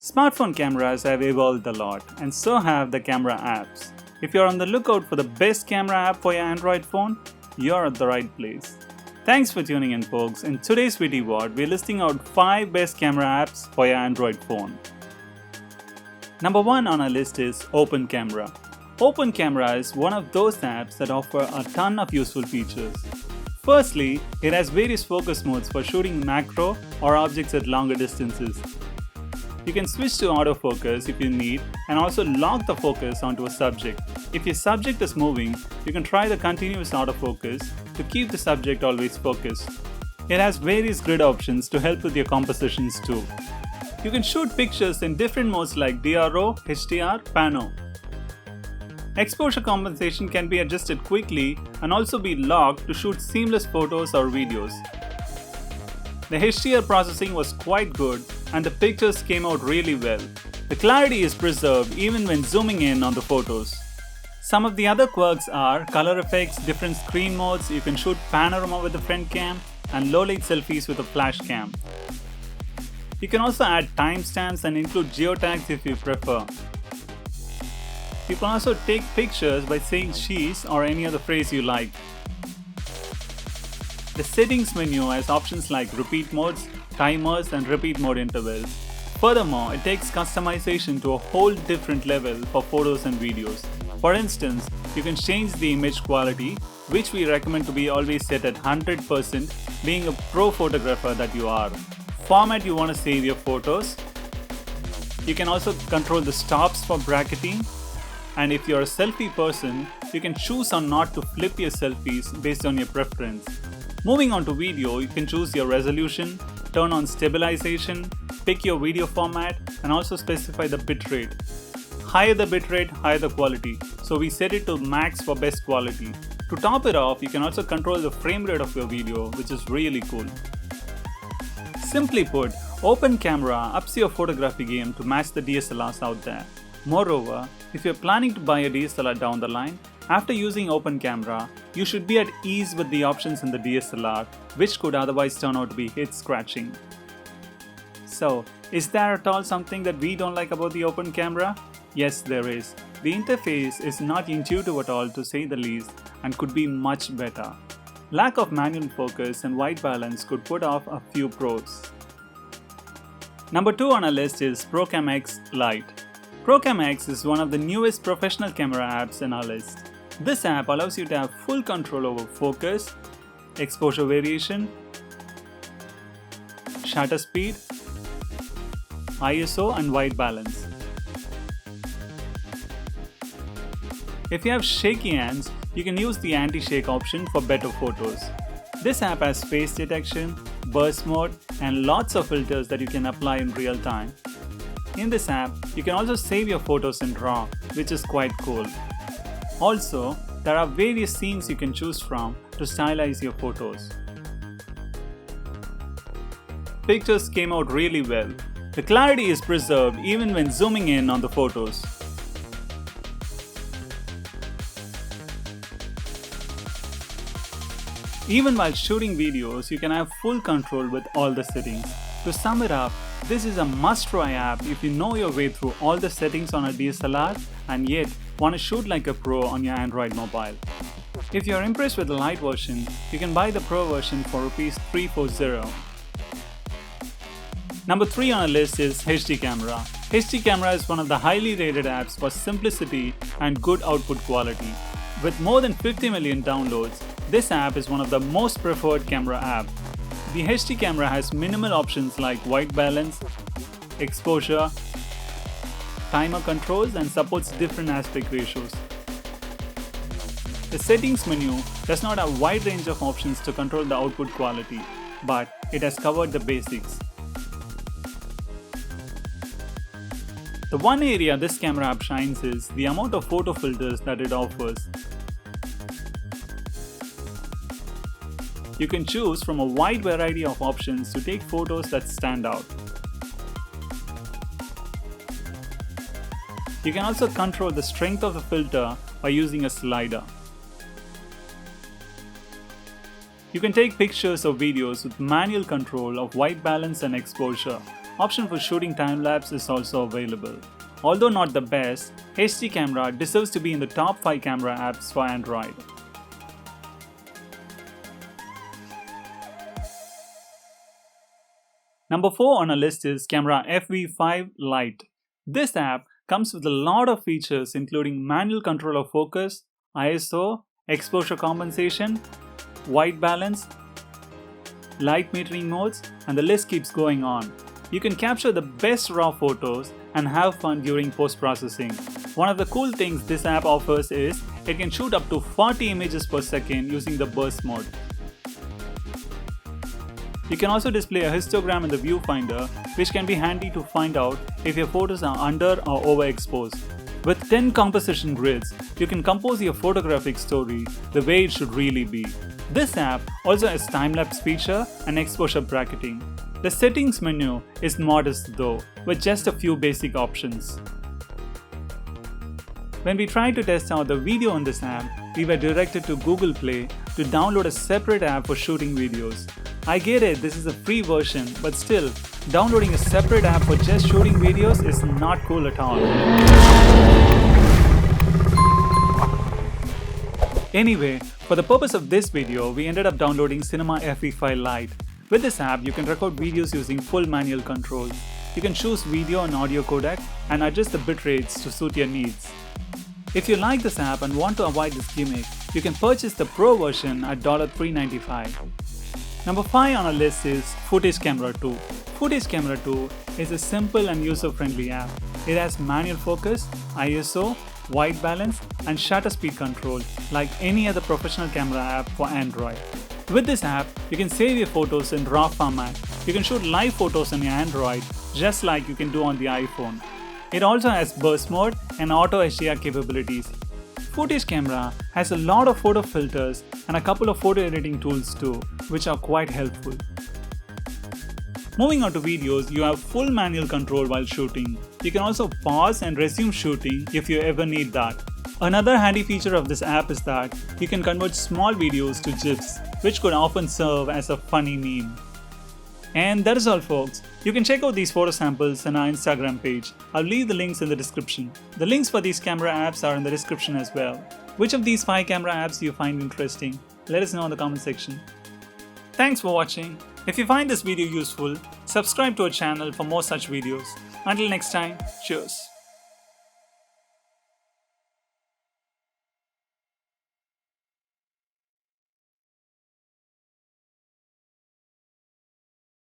Smartphone cameras have evolved a lot, and so have the camera apps. If you're on the lookout for the best camera app for your Android phone, you're at the right place. Thanks for tuning in, folks. In today's Witty Word, we're listing out 5 best camera apps for your Android phone. Number 1 on our list is Open Camera. Open Camera is one of those apps that offer a ton of useful features. Firstly, it has various focus modes for shooting macro or objects at longer distances. You can switch to autofocus if you need and also lock the focus onto a subject. If your subject is moving, you can try the continuous autofocus to keep the subject always focused. It has various grid options to help with your compositions too. You can shoot pictures in different modes like DRO, HDR, Pano. Exposure compensation can be adjusted quickly and also be locked to shoot seamless photos or videos. The HDR processing was quite good and the pictures came out really well. The clarity is preserved even when zooming in on the photos. Some of the other quirks are color effects, different screen modes, you can shoot panorama with the front cam and low light selfies with a flash cam. You can also add timestamps and include geotags if you prefer. You can also take pictures by saying cheese or any other phrase you like. The settings menu has options like repeat modes, timers and repeat mode intervals. Furthermore, it takes customization to a whole different level for photos and videos. For instance, you can change the image quality, which we recommend to be always set at 100%, being a pro photographer that you are. Format you want to save your photos. You can also control the stops for bracketing. And if you're a selfie person, you can choose or not to flip your selfies based on your preference. Moving on to video, you can choose your resolution, turn on stabilization, pick your video format and also specify the bitrate. Higher the bitrate, higher the quality. So we set it to max for best quality. To top it off, you can also control the frame rate of your video, which is really cool. Simply put, Open Camera ups your photography game to match the DSLRs out there. Moreover, if you're planning to buy a DSLR down the line, after using Open Camera, you should be at ease with the options in the DSLR, which could otherwise turn out to be head scratching. So, is there at all something that we don't like about the Open Camera? Yes, there is. The interface is not intuitive at all, to say the least, and could be much better. Lack of manual focus and white balance could put off a few pros. Number 2 on our list is Procam X Lite. Procam X is one of the newest professional camera apps in our list. This app allows you to have full control over focus, exposure variation, shutter speed, ISO and white balance. If you have shaky hands, you can use the anti-shake option for better photos. This app has face detection, burst mode and lots of filters that you can apply in real time. In this app, you can also save your photos in RAW, which is quite cool. Also, there are various scenes you can choose from to stylize your photos. Pictures came out really well. The clarity is preserved even when zooming in on the photos. Even while shooting videos, you can have full control with all the settings. To sum it up, this is a must-try app if you know your way through all the settings on a DSLR and yet want to shoot like a pro on your Android mobile. If you're impressed with the Lite version, you can buy the Pro version for Rs 340. Number 3 on our list is HD Camera. HD Camera is one of the highly rated apps for simplicity and good output quality. With more than 50 million downloads, this app is one of the most preferred camera apps. The HD camera has minimal options like white balance, exposure, timer controls and supports different aspect ratios. The settings menu does not have a wide range of options to control the output quality, but it has covered the basics. The one area this camera app shines is the amount of photo filters that it offers. You can choose from a wide variety of options to take photos that stand out. You can also control the strength of the filter by using a slider. You can take pictures or videos with manual control of white balance and exposure. option for shooting time-lapse is also available. Although not the best, HD Camera deserves to be in the top 5 camera apps for Android. Number 4 on our list is camera FV-5 Lite. This app comes with a lot of features including manual control of focus, ISO, exposure compensation, white balance, light metering modes, and the list keeps going on. You can capture the best raw photos and have fun during post-processing. One of the cool things this app offers is it can shoot up to 40 images per second using the burst mode. You can also display a histogram in the viewfinder, which can be handy to find out if your photos are under or overexposed. With 10 composition grids, you can compose your photographic story the way it should really be. This app also has time-lapse feature and exposure bracketing. The settings menu is modest though, with just a few basic options. When we tried to test out the video on this app, we were directed to Google Play to download a separate app for shooting videos. I get it, this is a free version, but still, downloading a separate app for just shooting videos is not cool at all. Anyway, for the purpose of this video, we ended up downloading Cinema FV-5 Lite. With this app, you can record videos using full manual control. You can choose video and audio codec and adjust the bit rates to suit your needs. If you like this app and want to avoid this gimmick, you can purchase the Pro version at $395. Number 5 on our list is Footej Camera 2. Footej Camera 2 is a simple and user-friendly app. It has manual focus, ISO, white balance, and shutter speed control like any other professional camera app for Android. With this app, you can save your photos in RAW format. You can shoot live photos on your Android just like you can do on the iPhone. It also has burst mode and auto HDR capabilities. Footej Camera has a lot of photo filters and a couple of photo editing tools too, which are quite helpful. Moving on to videos, you have full manual control while shooting. You can also pause and resume shooting if you ever need that. Another handy feature of this app is that you can convert small videos to GIFs, which could often serve as a funny meme. And that is all folks. You can check out these photo samples on our Instagram page. I'll leave the links in the description. The links for these camera apps are in the description as well. Which of these 5 camera apps do you find interesting? Let us know in the comment section. Thanks for watching. If you find this video useful, subscribe to our channel for more such videos. Until next time, cheers.